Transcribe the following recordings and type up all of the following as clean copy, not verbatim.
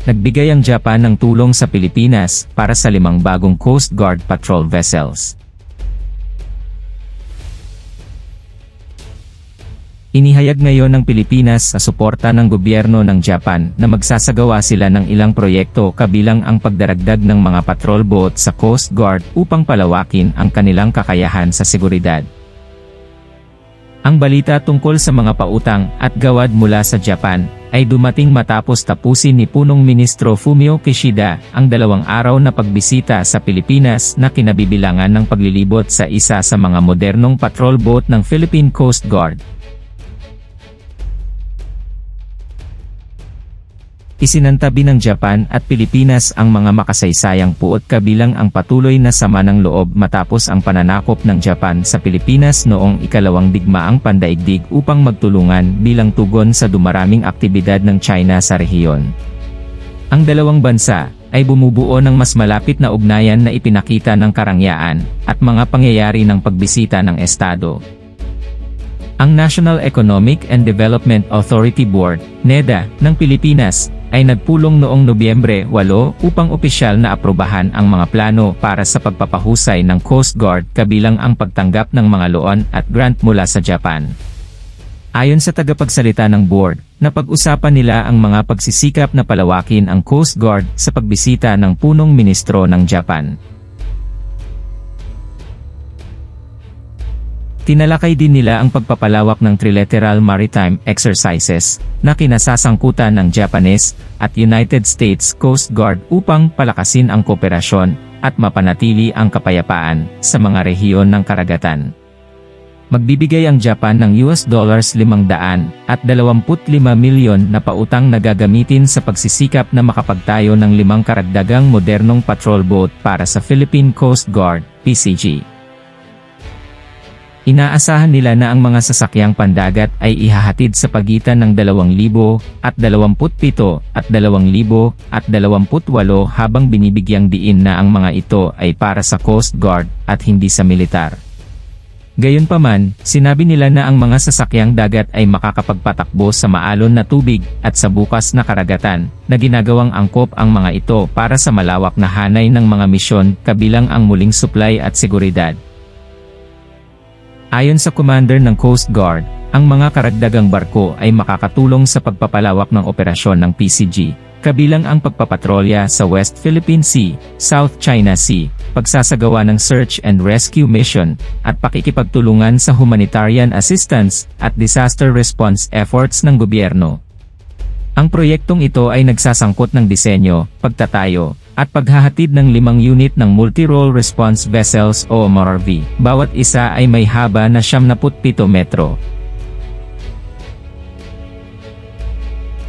nagbigay ang Japan ng tulong sa Pilipinas para sa 5 bagong Coast Guard patrol vessels. Inihayag ngayon ng Pilipinas sa suporta ng gobyerno ng Japan na magsasagawa sila ng ilang proyekto kabilang ang pagdaragdag ng mga patrol boat sa Coast Guard upang palawakin ang kanilang kakayahan sa seguridad. Ang balita tungkol sa mga pautang at gawad mula sa Japan ay dumating matapos tapusin ni Punong Ministro Fumio Kishida ang 2 araw na pagbisita sa Pilipinas na kinabibilangan ng paglilibot sa isa sa mga modernong patrol boat ng Philippine Coast Guard. Isinantabi ng Japan at Pilipinas ang mga makasaysayang puot kabilang ang patuloy na sama ng loob matapos ang pananakop ng Japan sa Pilipinas noong ikalawang digmaang pandaigdig upang magtulungan bilang tugon sa dumaraming aktibidad ng China sa rehiyon. Ang dalawang bansa ay bumubuo ng mas malapit na ugnayan na ipinakita ng karangyaan at mga pangyayari ng pagbisita ng Estado. Ang National Economic and Development Authority Board, NEDA, ng Pilipinas, ay nagpulong noong Nobyembre 8 upang opisyal na aprubahan ang mga plano para sa pagpapahusay ng Coast Guard kabilang ang pagtanggap ng mga loan at grant mula sa Japan. Ayon sa tagapagsalita ng board, napag-usapan nila ang mga pagsisikap na palawakin ang Coast Guard sa pagbisita ng punong ministro ng Japan. Tinalakay din nila ang pagpapalawak ng trilateral maritime exercises na kinasasangkutan ng Japanese at United States Coast Guard upang palakasin ang kooperasyon at mapanatili ang kapayapaan sa mga rehiyon ng karagatan. Magbibigay ang Japan ng $525 milyon na pautang na gagamitin sa pagsisikap na makapagtayo ng 5 karagdagang modernong patrol boat para sa Philippine Coast Guard, PCG. Inaasahan nila na ang mga sasakyang pandagat ay ihahatid sa pagitan ng 2027 at 2028 habang binibigyang diin na ang mga ito ay para sa Coast Guard at hindi sa militar. Gayunpaman, sinabi nila na ang mga sasakyang dagat ay makakapagpatakbo sa maalon na tubig at sa bukas na karagatan, na ginagawang angkop ang mga ito para sa malawak na hanay ng mga misyon kabilang ang muling supply at seguridad. Ayon sa commander ng Coast Guard, ang mga karagdagang barko ay makakatulong sa pagpapalawak ng operasyon ng PCG, kabilang ang pagpapatrolya sa West Philippine Sea, South China Sea, pagsasagawa ng search and rescue mission, at pakikipagtulungan sa humanitarian assistance at disaster response efforts ng gobyerno. Ang proyektong ito ay nagsasangkot ng disenyo, pagtatayo, at paghahatid ng 5 unit ng Multi-Role Response Vessels o MRV. Bawat isa ay may haba na 77 metro.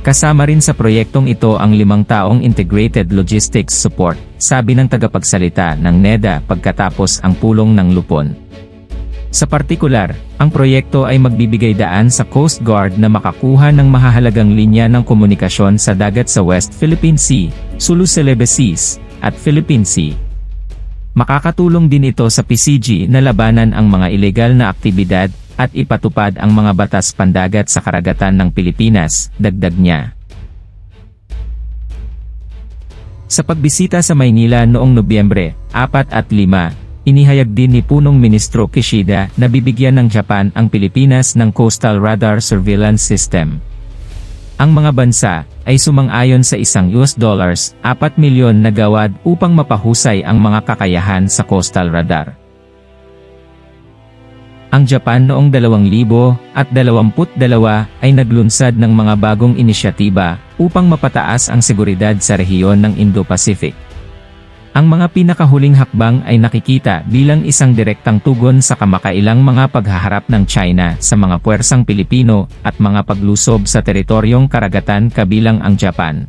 Kasama rin sa proyektong ito ang 5 taong Integrated Logistics Support, sabi ng tagapagsalita ng NEDA pagkatapos ang pulong ng lupon. Sa partikular, ang proyekto ay magbibigay daan sa Coast Guard na makakuha ng mahahalagang linya ng komunikasyon sa dagat sa West Philippine Sea, Sulu Celebes Seas, at Philippine Sea. Makakatulong din ito sa PCG na labanan ang mga ilegal na aktibidad at ipatupad ang mga batas pandagat sa karagatan ng Pilipinas, dagdag niya. Sa pagbisita sa Maynila noong Nobyembre 4 at 5, inihayag din ni Punong Ministro Kishida na bibigyan ng Japan ang Pilipinas ng Coastal Radar Surveillance System. Ang mga bansa ay sumang-ayon sa $1 milyon na gawad upang mapahusay ang mga kakayahan sa coastal radar. Ang Japan noong 2022 ay naglunsad ng mga bagong inisyatiba upang mapataas ang seguridad sa rehiyon ng Indo-Pacific. Ang mga pinakahuling hakbang ay nakikita bilang isang direktang tugon sa kamakailang mga paghaharap ng China sa mga puwersang Pilipino at mga paglusob sa teritoryong karagatan kabilang ang Japan.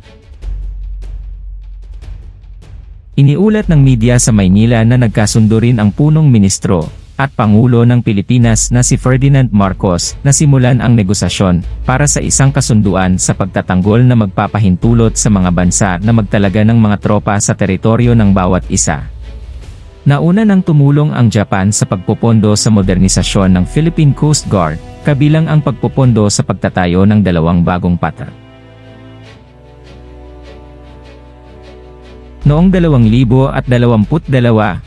Iniulat ng media sa Maynila na nagkasundo rin ang punong ministro at Pangulo ng Pilipinas na si Ferdinand Marcos na simulan ang negosasyon para sa isang kasunduan sa pagtatanggol na magpapahintulot sa mga bansa na magtalaga ng mga tropa sa teritoryo ng bawat isa. Nauna nang tumulong ang Japan sa pagpopondo sa modernisasyon ng Philippine Coast Guard, kabilang ang pagpopondo sa pagtatayo ng 2 bagong patrol Noong 2022,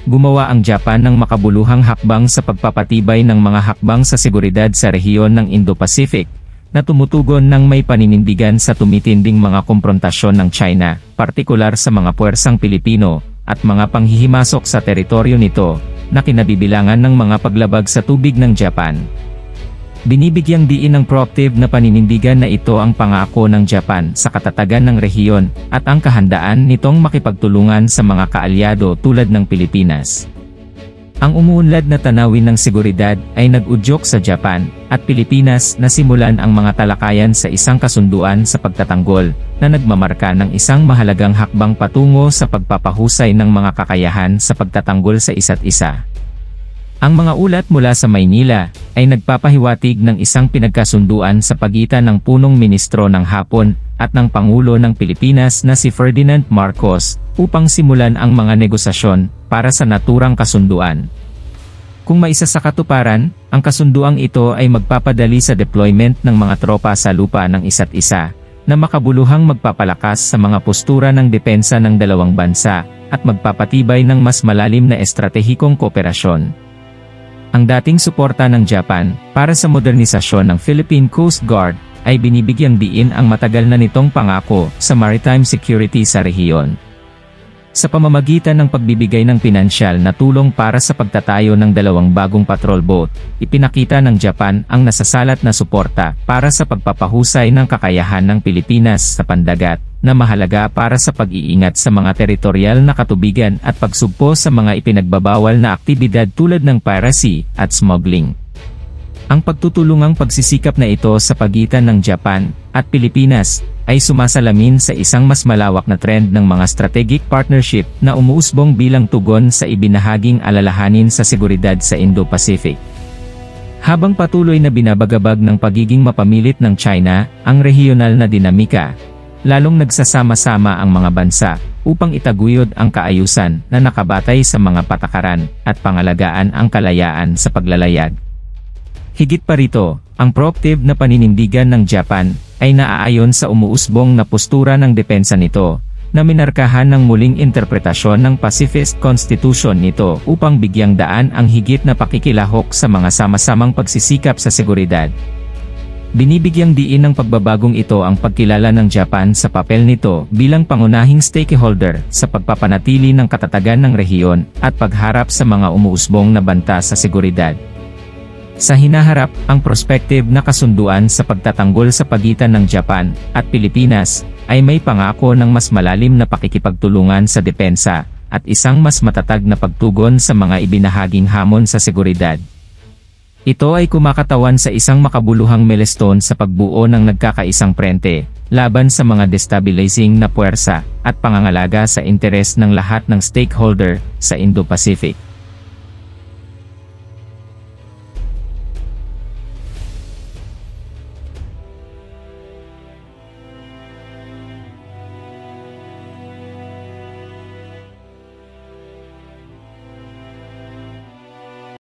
gumawa ang Japan ng makabuluhang hakbang sa pagpapatibay ng mga hakbang sa seguridad sa rehiyon ng Indo-Pacific, na tumutugon ng may paninindigan sa tumitinding mga komprontasyon ng China, partikular sa mga puwersang Pilipino, at mga panghihimasok sa teritoryo nito, na kinabibilangan ng mga paglabag sa tubig ng Japan. Binibigyang diin ng proactive na paninindigan na ito ang pangako ng Japan sa katatagan ng rehiyon, at ang kahandaan nitong makipagtulungan sa mga kaalyado tulad ng Pilipinas. Ang umuunlad na tanawin ng seguridad ay nag-udyok sa Japan at Pilipinas na simulan ang mga talakayan sa isang kasunduan sa pagtatanggol, na nagmamarka ng isang mahalagang hakbang patungo sa pagpapahusay ng mga kakayahan sa pagtatanggol sa isa't isa. Ang mga ulat mula sa Maynila ay nagpapahiwatig ng isang pinagkasunduan sa pagitan ng punong ministro ng Hapon at ng Pangulo ng Pilipinas na si Ferdinand Marcos upang simulan ang mga negosasyon para sa naturang kasunduan. Kung maisa sa katuparan, ang kasunduang ito ay magpapadali sa deployment ng mga tropa sa lupa ng isa't isa, na makabuluhang magpapalakas sa mga postura ng depensa ng dalawang bansa at magpapatibay ng mas malalim na estratehikong kooperasyon. Ang dating suporta ng Japan para sa modernisasyon ng Philippine Coast Guard ay binibigyang diin ang matagal na nitong pangako sa maritime security sa rehiyon. Sa pamamagitan ng pagbibigay ng pinansyal na tulong para sa pagtatayo ng 2 bagong patrol boat, ipinakita ng Japan ang nasasalat na suporta para sa pagpapahusay ng kakayahan ng Pilipinas sa pandagat, na mahalaga para sa pag-iingat sa mga teritorial na katubigan at pagsugpo sa mga ipinagbabawal na aktibidad tulad ng piracy at smuggling. Ang pagtutulungang pagsisikap na ito sa pagitan ng Japan at Pilipinas ay sumasalamin sa isang mas malawak na trend ng mga strategic partnership na umuusbong bilang tugon sa ibinahaging alalahanin sa seguridad sa Indo-Pacific. Habang patuloy na binabagabag ng pagiging mapamilit ng China ang rehiyonal na dinamika, lalong nagsasama-sama ang mga bansa upang itaguyod ang kaayusan na nakabatay sa mga patakaran at pangalagaan ang kalayaan sa paglalayag. Higit pa rito, ang proactive na paninindigan ng Japan ay naaayon sa umuusbong na postura ng depensa nito, na minarkahan ng muling interpretasyon ng Pacifist Constitution nito upang bigyang daan ang higit na pakikilahok sa mga sama-samang pagsisikap sa seguridad. Binibigyang diin ng pagbabagong ito ang pagkilala ng Japan sa papel nito bilang pangunahing stakeholder sa pagpapanatili ng katatagan ng rehiyon at pagharap sa mga umuusbong na banta sa seguridad. Sa hinaharap, ang prospective na kasunduan sa pagtatanggol sa pagitan ng Japan at Pilipinas ay may pangako ng mas malalim na pakikipagtulungan sa depensa at isang mas matatag na pagtugon sa mga ibinahaging hamon sa seguridad. Ito ay kumakatawan sa isang makabuluhang milestone sa pagbuo ng nagkakaisang prente laban sa mga destabilizing na puwersa at pangangalaga sa interes ng lahat ng stakeholder sa Indo-Pacific.